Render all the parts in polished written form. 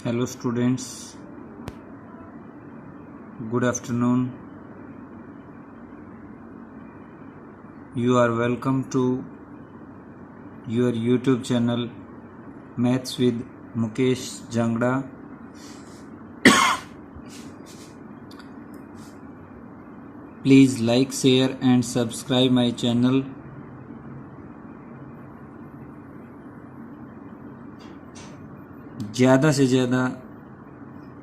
Hello students, good afternoon. You are welcome to your YouTube channel Maths with Mukesh Jangda. Please like, share and subscribe my channel. ज़्यादा से ज़्यादा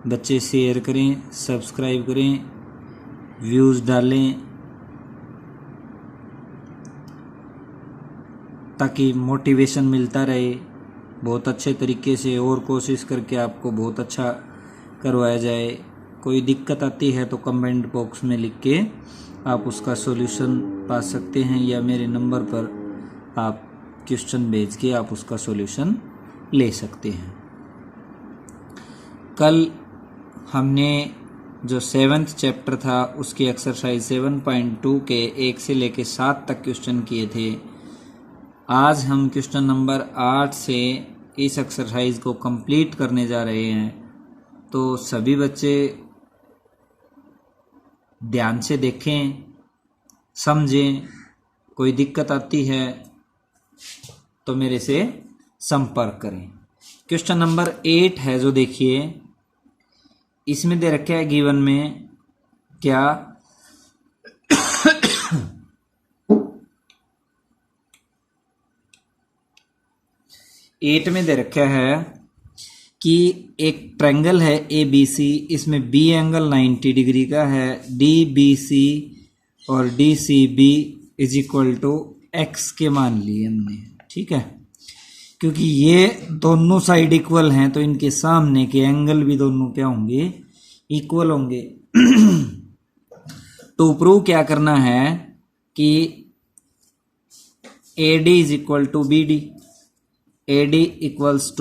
बच्चे share करें, subscribe करें, views डालें ताकि motivation मिलता रहे बहुत अच्छे तरीके से और कोशिश करके आपको बहुत अच्छा करवाया जाए। कोई दिक्कत आती है तो कमेंट बॉक्स में लिख के आप उसका सॉल्यूशन पा सकते हैं या मेरे नंबर पर आप क्वेश्चन भेज के आप उसका सॉल्यूशन ले सकते हैं। कल हमने जो 7th चैप्टर था उसकी एक्सरसाइज 7.2 के 1 से लेके 7 तक क्वेश्चन किए थे। आज हम क्वेश्चन नंबर 8 से इस एक्सरसाइज को कंप्लीट करने जा रहे हैं। तो सभी बच्चे ध्यान से देखें, समझें। कोई दिक्कत आती है तो मेरे से संपर्क करें। क्वेश्चन नंबर 8 है जो देखिए, इसमें दे रखा है गिवन में क्या 8 में दे रखा है कि एक ट्रायंगल है ABC, इसमें B एंगल 90 डिग्री का है, DBC और DCB is equal to X के मान लिए हमने। ठीक है, क्योंकि ये दोनों साइड इक्वल हैं तो इनके सामने के एंगल भी दोनों क्या होंगे, इक्वल होंगे। तो प्रूव क्या करना है कि AD is equal to BD, AD equals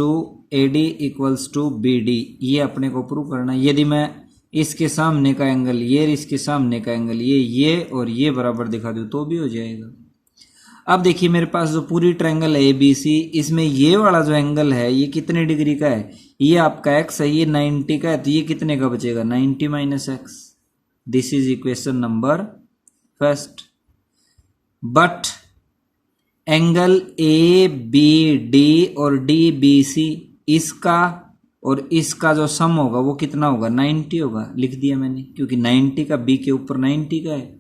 to BD, ये अपने को प्रूव करना है। यदि मैं इसके सामने का एंगल ये, इसके सामने का एंगल ये और ये बराबर दिखा दूं तो भी हो जाएगा। अब देखिए मेरे पास जो पूरी ट्रायंगल है ABC, इसमें ये वाला जो एंगल है ये कितने डिग्री का है, ये आपका x है, ये 90 का है, तो ये कितने का बचेगा, 90 minus x। This is equation number first. But angle ABD और DBC, इसका और इसका जो सम होगा वो कितना होगा, 90 होगा। लिख दिया मैंने, क्योंकि 90 का B के ऊपर 90 का है।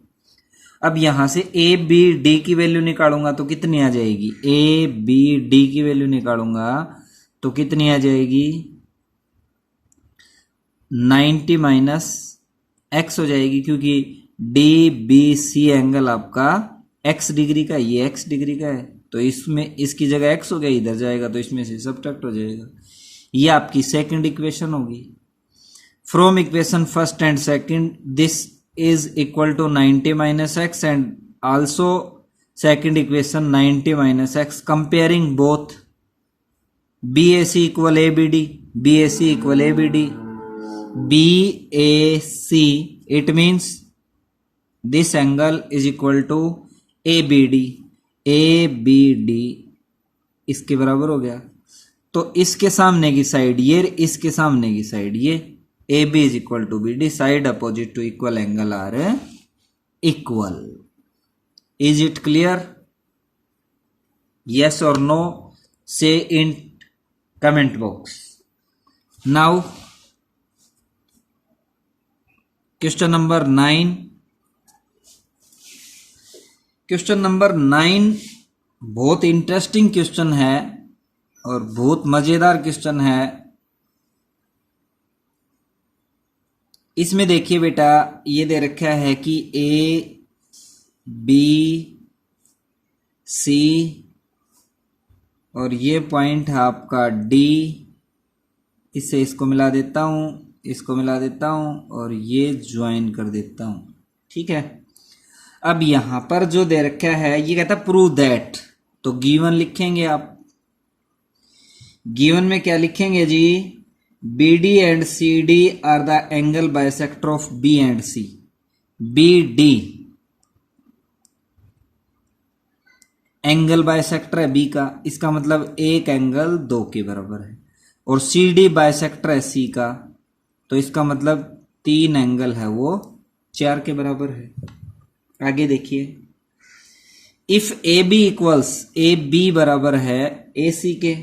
अब यहां से ABD की वैल्यू निकालूंगा तो कितनी आ जाएगी, ABD की वैल्यू निकालूंगा तो कितनी आ जाएगी, 90 माइनस x हो जाएगी, क्योंकि DBC एंगल आपका x डिग्री का, ये x डिग्री का है, तो इसमें इसकी जगह x हो गया, इधर जाएगा तो इसमें से सब्ट्रैक्ट हो जाएगा। ये आपकी सेकंड इक्वेशन होगी। From equation first and second this is equal to 90 minus x and also second equation 90 minus x, comparing both BAC equal ABD, BAC equal ABD, BAC it means this angle is equal to ABD, ABD इसके बराबर हो गया। तो इसके सामने की side ये, इसके सामने की साइड ये, AB is equal to BD, side opposite to equal angle are equal. Is it clear? Yes or no? Say in comment box. Now question number 9. Question number 9 बहुत इंटरेस्टिंग क्वेश्चन है और बहुत मजेदार क्वेश्चन है। इसमें देखिए बेटा, ये दे रखा है कि ABC और ये पॉइंट है आपका D, इससे इसको मिला देता हूं, इसको मिला देता हूं और ये ज्वाइन कर देता हूं। ठीक है, अब यहां पर जो दे रखा है ये कहता है प्रूव दैट, तो गिवन लिखेंगे आप। गिवन में क्या लिखेंगे जी, BD and CD are the angle bisector of B and C. BD angle bisector है बी का, इसका मतलब एक एंगल दो के बराबर है। और सी डी बाइसेक्टर है सी का, तो इसका मतलब 3 एंगल है वो 4 के बराबर है। आगे देखिए, if A B equals, A B बराबर है ए सी के,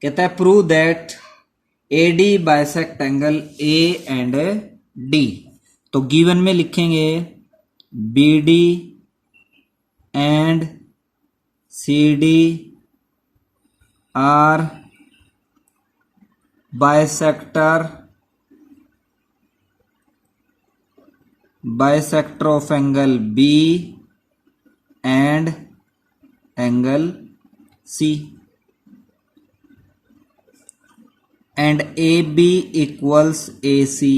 कहता है prove that A D bisect angle A and D. तो गिवन में लिखेंगे B D and C D are bisector of angle B and angle C, and A B equals A C.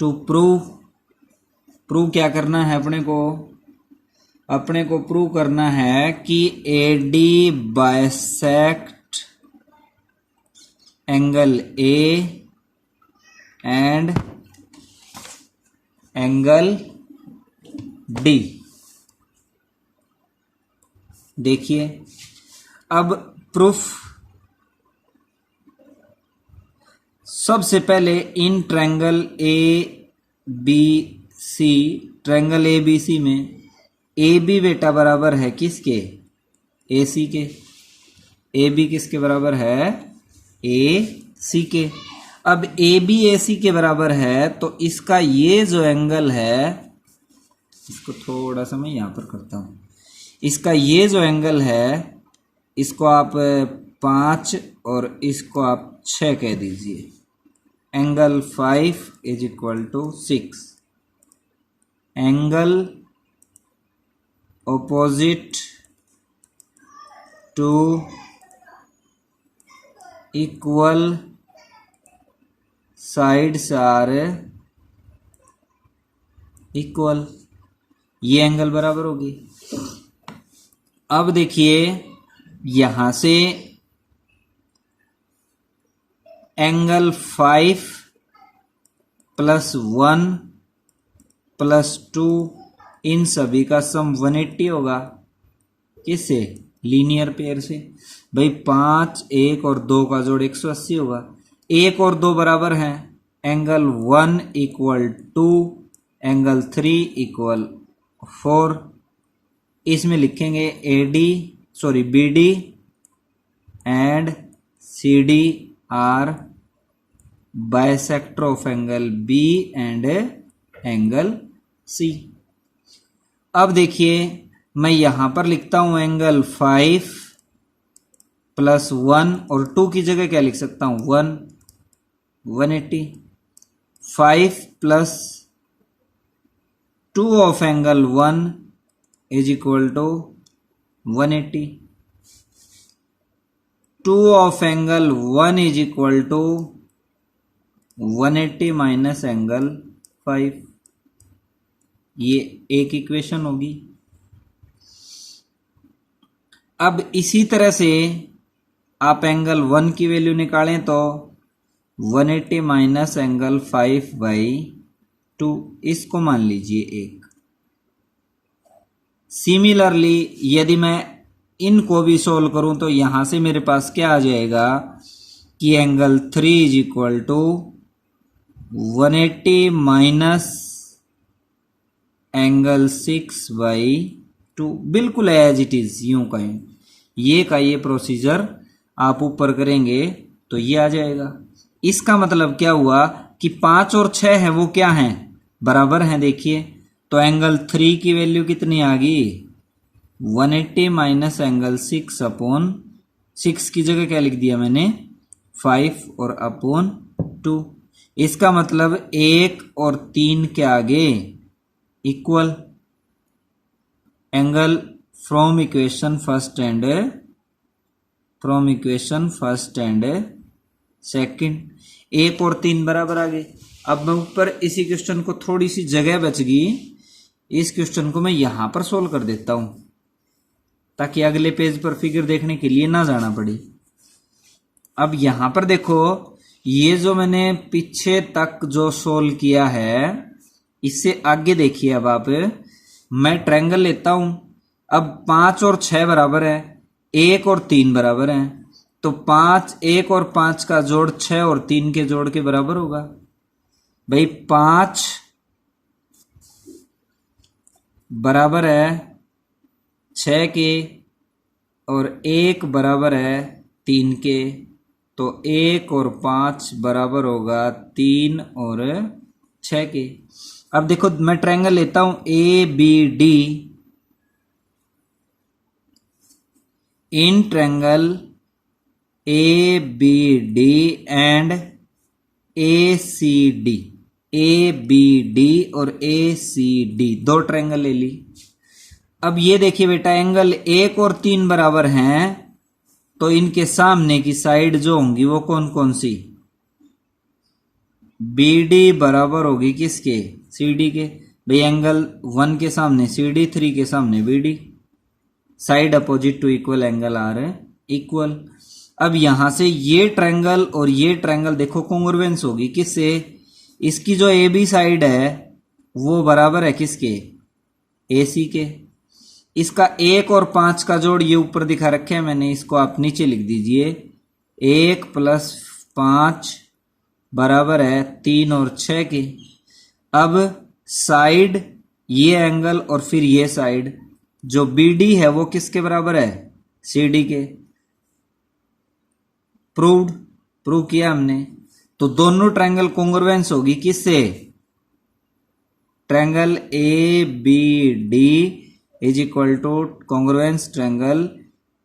To prove क्या करना है अपने को prove करना है कि A D bisect angle A and angle D. देखिए अब प्रूफ, सबसे पहले in triangle A B C, triangle A B C में ए बी बेटा बराबर है किसके, ए सी के। ए बी किसके बराबर है, ए सी के। अब ए बी ए सी के बराबर है तो इसका ये जो एंगल है, इसको थोड़ा सा मैं यहां पर करता हूं, इसका ये जो एंगल है इसको आप 5 और इसको आप 6 कह दीजिए। Angle 5 is equal to 6। Angle opposite to equal sides are equal, ये एंगल बराबर होगी। अब देखिए यहां से एंगल 5 प्लस 1 प्लस 2 इन सभी का सम 180 होगा। किससे, लीनियर पेयर से। भाई 5, 1 और 2 का जोड़ 180 होगा। 1 और 2 बराबर हैं, एंगल 1 इक्वल 2, एंगल 3 इक्वल 4। इसमें लिखेंगे B D and C D are bisector of angle B and angle C. अब देखिए मैं यहां पर लिखता हूं एंगल 5 प्लस 1 और 2 की जगह क्या लिख सकता हूं, 180। 5 plus 2 of angle 1 is equal to 180। 2 of angle 1 is equal to 180 minus angle 5। ये एक इक्वेशन होगी। अब इसी तरह से आप एंगल 1 की वैल्यू निकालें तो 180 माइनस एंगल 5/2, इसको मान लीजिए 1। सिमिलरली यदि मैं इनको भी सोल्व करूं तो यहां से मेरे पास क्या आ जाएगा कि angle 3 is equal to 180 minus angle 6/2, बिल्कुल एज इट इज यूं कहें। ये का ये प्रोसीजर आप ऊपर करेंगे तो ये आ जाएगा। इसका मतलब क्या हुआ कि 5 और 6 है वो क्या हैं, बराबर हैं। देखिए तो एंगल 3 की वैल्यू कितनी आ गई, 180 माइनस एंगल 6/6 की जगह क्या लिख दिया मैंने, 5 और अपॉन 2। इसका मतलब 1 और 3 के आगे equal. Angle from equation first and second, 1 और 3 बराबर आ गए। अब मैं ऊपर इसी क्वेश्चन को, थोड़ी सी जगह बच गई, इस क्वेश्चन को मैं यहां पर सोल्व कर देता हूं ताकि अगले पेज पर फिगर देखने के लिए ना जाना पड़े। अब यहां पर देखो, ये जो मैंने पीछे तक जो सोल्व किया है इससे आगे देखिए। अब आप, मैं ट्रायंगल लेता हूं। अब 5 और 6 बराबर है, 1 और 3 बराबर हैं, तो 5, 1 और 5 का जोड़ 6 और 3 के जोड़ के बराबर होगा। भाई 5 बराबर है 6 के और 1 बराबर है 3 के, तो 1 और 5 बराबर होगा 3 और 6 के। अब देखो मैं ट्रायंगल लेता हूं A B D. In triangle A B D and A C D, A B D और ए सी डी, दो ट्रायंगल ले ली। अब ये देखिए बेटा, एंगल 1 और 3 बराबर हैं, तो इनके सामने की साइड जो होंगी वो कौन कौन सी? बी डी बराबर होगी किसके? सी डी के। भाई एंगल 1 के सामने सी डी, 3 के सामने B D, side opposite to equal angle are equal. अब यहां से ये ट्रायंगल और ये ट्रायंगल देखो कॉन्ग्रुएंस होगी किससे? इसकी जो ए बी साइड है वो बराबर है किसके? ए सी के। इसका 1 और 5 का जोड़ ये ऊपर दिखा रखे हैं मैंने, इसको आप नीचे लिख दीजिए। 1 + 5 बराबर है 3 और 6 के। अब साइड ये एंगल और फिर ये साइड जो बी डी है वो किसके बराबर है? सी डी के। प्रूव किया हमने। तो दोनों ट्रायंगल कॉन्ग्रुएंस होगी किससे? Triangle A B D is equal to congruence triangle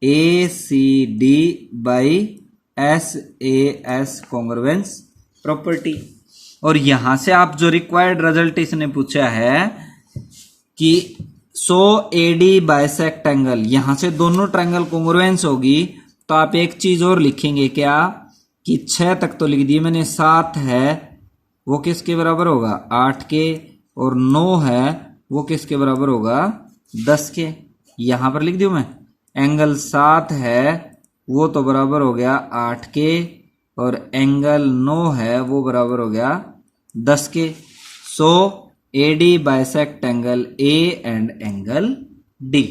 A C D by S A S congruence property. और यहां से आप जो रिक्वायर्ड रिजल्ट इसने पूछा है कि सो ए डी बाइसेक्ट एंगल, यहां से दोनों ट्रायंगल कॉन्ग्रुएंस होगी, तो आप एक चीज और लिखेंगे क्या कि 6 तक तो लिख दिए मैंने, 7 है वो किसके बराबर होगा? 8 के, और 9 है वो किसके बराबर होगा? 10 के। यहां पर लिख दूं मैं, एंगल 7 है वो तो बराबर हो गया 8 के, और एंगल 9 है वो बराबर हो गया 10 के। So A D bisect angle A and angle D.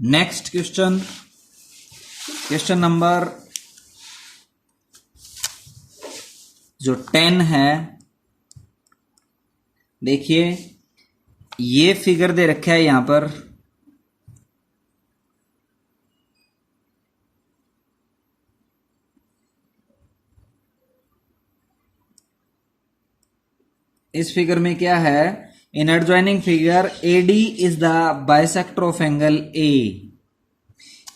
Next question, question number जो 10 है, देखिए ये फिगर दे रखा है यहां पर, इस फिगर में क्या है? In adjoining figure A D is the bisector of angle A.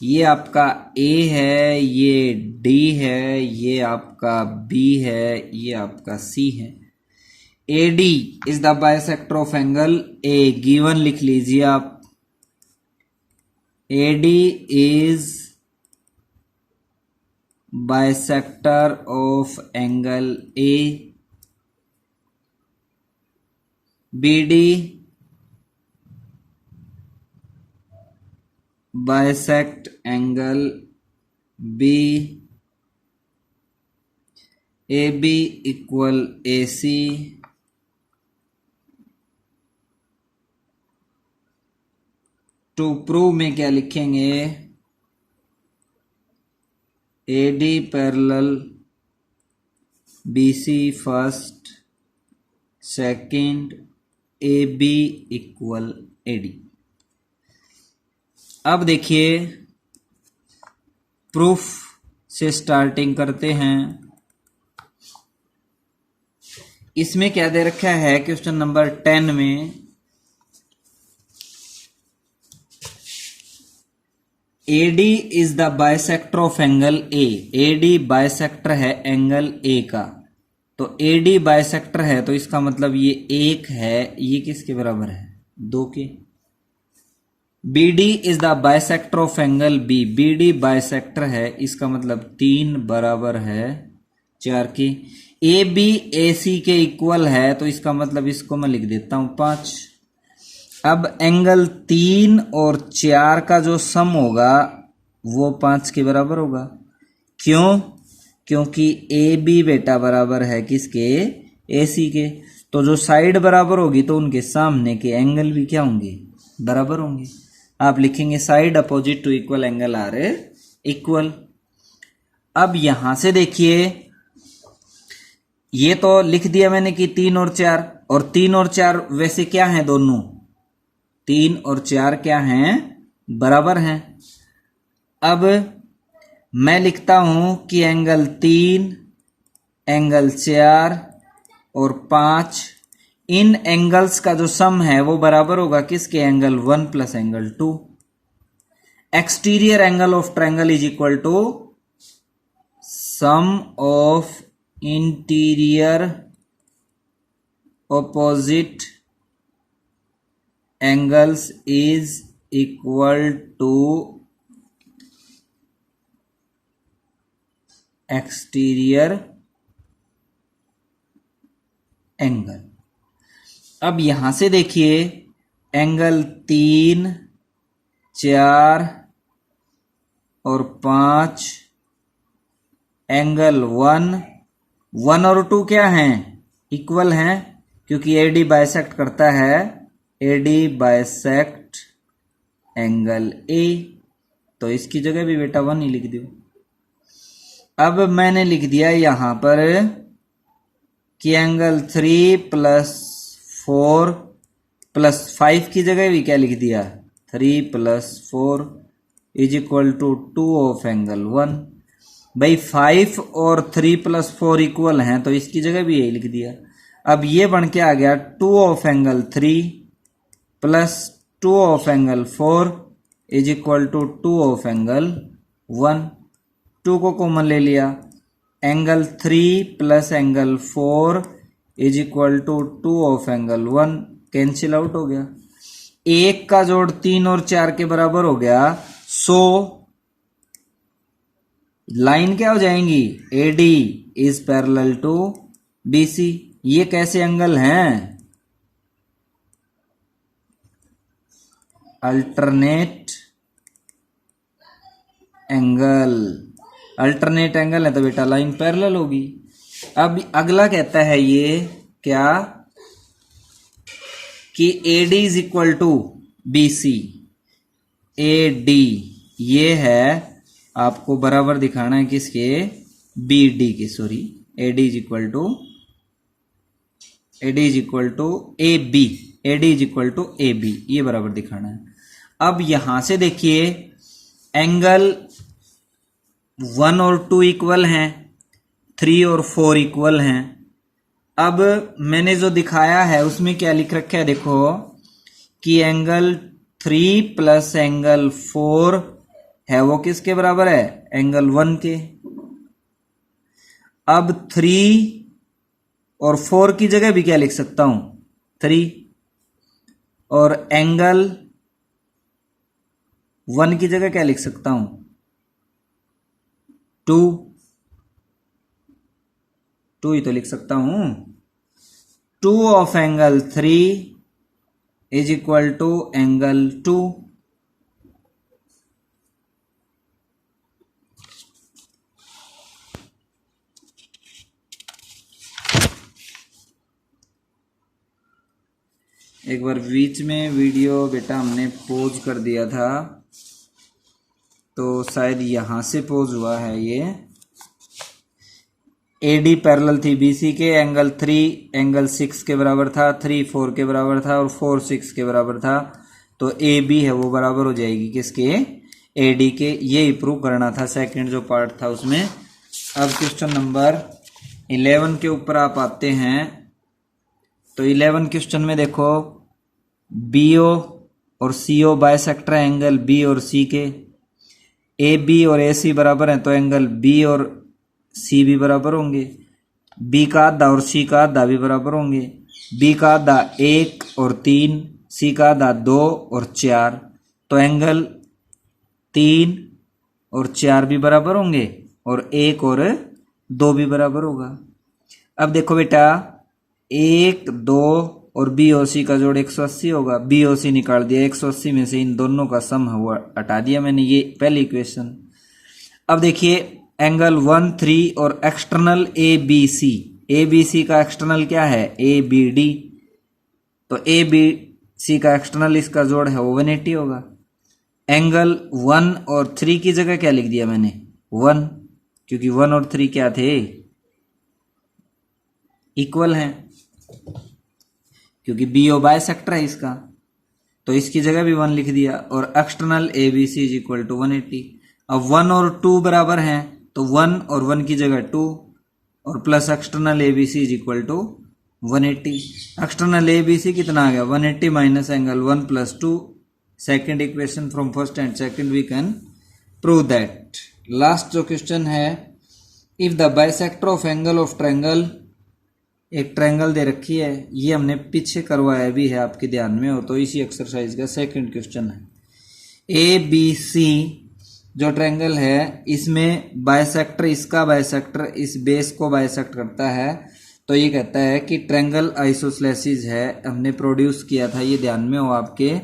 ये आपका ए है, ये डी है, ये आपका बी है, ये आपका सी है। A D is the bisector of angle A, given लिख लीजिए आप। A D is bisector of angle A. B D bisect angle B. A B equal A C. To prove में क्या लिखेंगे? A D parallel B C first, second, A B equal A D. अब देखिए proof से starting करते हैं। इसमें क्या दे रखा है क्वेश्चन नंबर 10 में? ए D is the bisector of angle A. A D bisector है एंगल ए का, तो ए डी बाइसेक्टर है तो इसका मतलब ये 1 है, ये किसके बराबर है? 2 के। B D is the bisector of angle B. B D bisector है, इसका मतलब 3 बराबर है 4 के। ए बी ए सी के इक्वल है, तो इसका मतलब इसको मैं लिख देता हूं 5। अब एंगल 3 और 4 का जो सम होगा वो 5 के बराबर होगा। क्यों? क्योंकि ए बी बेटा बराबर है किसके? ए सी के। तो जो साइड बराबर होगी तो उनके सामने के एंगल भी क्या होंगे? बराबर होंगे। आप लिखेंगे side opposite to equal angle are equal. अब यहां से देखिए, ये तो लिख दिया मैंने कि 3 और 4, और 3 और 4 वैसे क्या हैं दोनों, 3 और 4 क्या हैं, बराबर हैं। अब मैं लिखता हूं कि एंगल 3, एंगल 4 और 5, इन एंगल्स का जो सम है वो बराबर होगा किसके, angle 1 plus angle 2। Exterior angle of triangle is equal to sum of interior opposite angles is equal to exterior angle. अब यहां से देखिए, एंगल 3, 4 और 5, एंगल 1 और 2 क्या हैं, इक्वल हैं, क्योंकि एडी बाइसेक्ट करता है, एडी बाइसेक्ट एंगल ए, तो इसकी जगह भी बेटा 1 ही लिख दो। अब मैंने लिख दिया यहां पर कि एंगल 3 प्लस 4 प्लस 5 की जगह भी क्या लिख दिया, 3 plus 4 is equal to 2 of angle 1। भाई 5 और 3 प्लस 4 इक्वल हैं, तो इसकी जगह भी यही लिख दिया। अब ये बन के आ गया 2 of angle 3 plus 2 of angle 4 is equal to 2 of angle 1। 2 को कॉमन ले लिया, angle 3 plus angle 4 is equal to 2 of angle 1, cancel out हो गया। 1 का जोड़ 3 और 4 के बराबर हो गया, सो लाइन क्या हो जाएंगी, AD is parallel to BC। ये कैसे एंगल हैं, अल्टरनेट एंगल। अल्टरनेट एंगल है तो बेटा लाइन पैरेलल होगी। अब अगला कहता है ये क्या, कि AD is equal to BC। AD ये है, आपको बराबर दिखाना है किसके, BD के, sorry, AD is equal to AB, AD is equal to AB, ये बराबर दिखाना है। अब यहां से देखिए, एंगल 1 और 2 इक्वल हैं, 3 और 4 इक्वल हैं। अब मैंने जो दिखाया है उसमें क्या लिख रखा है, देखो कि एंगल 3 प्लस एंगल 4 है वो किसके बराबर है, एंगल 1 के। अब 3 और 4 की जगह भी क्या लिख सकता हूं, 3, और एंगल 1 की जगह क्या लिख सकता हूं, 2 ही तो लिख सकता हूं। 2 of angle 3 is equal to angle 2। एक बार बीच में वीडियो बेटा हमने पॉज कर दिया था, तो शायद यहां से पॉज हुआ है। ये AD पैरेलल थी BC के, एंगल 3 एंगल 6 के बराबर था, 3 4 के बराबर था और 4 6 के बराबर था, तो AB है वो बराबर हो जाएगी किसके, AD के। ये प्रूव करना था, सेकंड जो पार्ट था उसमें। अब क्वेश्चन नंबर 11 के ऊपर आप आते हैं, तो 11 क्वेश्चन में देखो, BO और CO बाइसेक्टर एंगल B और C के, AB और AC बराबर हैं, तो एंगल B और C भी बराबर होंगे। B का आधा और C का आधा भी बराबर होंगे। B का आधा 1 और 3, C का आधा 2 और 4, तो एंगल 3 और 4 भी बराबर होंगे, और 1 और 2 भी बराबर होगा। अब देखो बेटा, 1 2 और B और C का जोड़ 180 होगा। B और C निकाल दिया, 180 में से इन दोनों का सम हुआ हटा दिया मैंने, ये पहली इक्वेशन। अब देखिए, एंगल 1 3 और एक्सटर्नल ABC का एक्सटर्नल क्या है, ABD, तो ABC का एक्सटर्नल इसका जोड़ है वो 180 होगा। एंगल 1 और 3 की जगह क्या लिख दिया मैंने, 1, क्योंकि 1 और 3 क्या थे, इक्वल हैं, क्योंकि बी ओ बाइसेक्टर है इसका, तो इसकी जगह भी 1 लिख दिया। और external A B C is equal to 180। अब 1 और 2 बराबर हैं, तो 1 और 1 की जगह 2 और plus external A B C is equal to 180। External A B C कितना आ गया, 180 minus angle 1 plus 2। Second equation from first and second we can prove that. Last जो क्वेश्चन है, if the bisector of angle of triangle, एक triangle दे रखी है, ये हमने पीछे करवाया भी है, आपके ध्यान में हो तो इसी एक्सरसाइज का सेकंड क्वेश्चन है। ए बी सी जो ट्रायंगल है, इसमें बाइसेक्टर, इसका बाइसेक्टर इस बेस को बाइसेक्ट करता है, तो ये कहता है कि ट्रायंगल आइसोस्लेसिस है। हमने प्रोड्यूस किया था, ये ध्यान में हो आपके।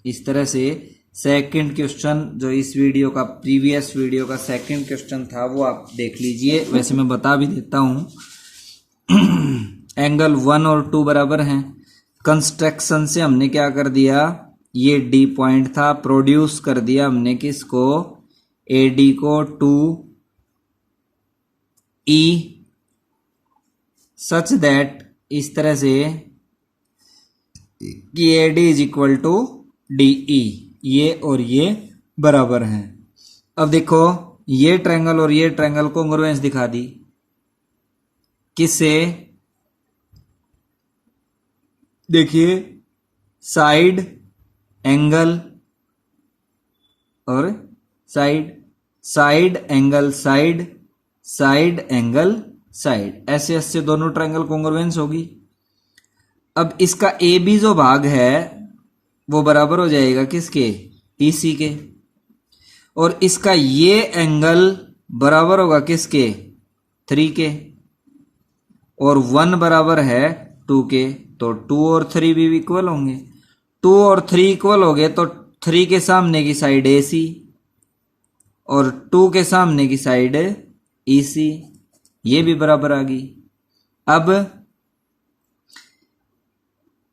इस तरह से सेकंड क्वेश्चन जो इस वीडियो का, प्रीवियस वीडियो का सेकंड क्वेश्चन था, वो आप देख लीजिए। वैसे मैं बता भी देता हूँ, एंगल 1 और 2 बराबर हैं। कंस्ट्रक्शन से हमने क्या कर दिया, ये डी पॉइंट था, प्रोड्यूस कर दिया हमने किसको, ए डी को 2 ई, सच दैट, इस तरह से कि A D is equal to D E, ये और ये बराबर हैं। अब देखो, ये ट्रायंगल और ये ट्रायंगल कॉन्ग्रुएंस दिखा दी, किससे, देखिए साइड एंगल और side, side angle side, side angle side, ऐसे ऐसे दोनों ट्रायंगल कॉन्ग्रुएंस होगी। अब इसका ए बी जो भाग है वो बराबर हो जाएगा किसके, पी सी के, और इसका ये एंगल बराबर होगा किसके, 3 के, और 1 बराबर है 2 के, तो 2 और 3 भी इक्वल होंगे। 2 और 3 इक्वल हो गए तो 3 के सामने की साइड ए सी और 2 के सामने की साइड ई सी, ये भी बराबर आ गई। अब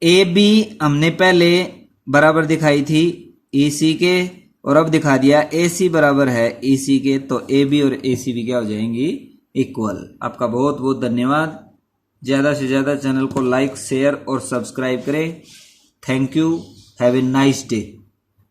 ए बी हमने पहले बराबर दिखाई थी ई सी के, और अब दिखा दिया ए सी बराबर है ई सी के, तो ए बी और ए सी भी क्या हो जाएंगी, इक्वल। आपका बहुत बहुत धन्यवाद। ज़्यादा से ज़्यादा चैनल को लाइक, शेयर और सब्सक्राइब करें। Thank you, have a nice day.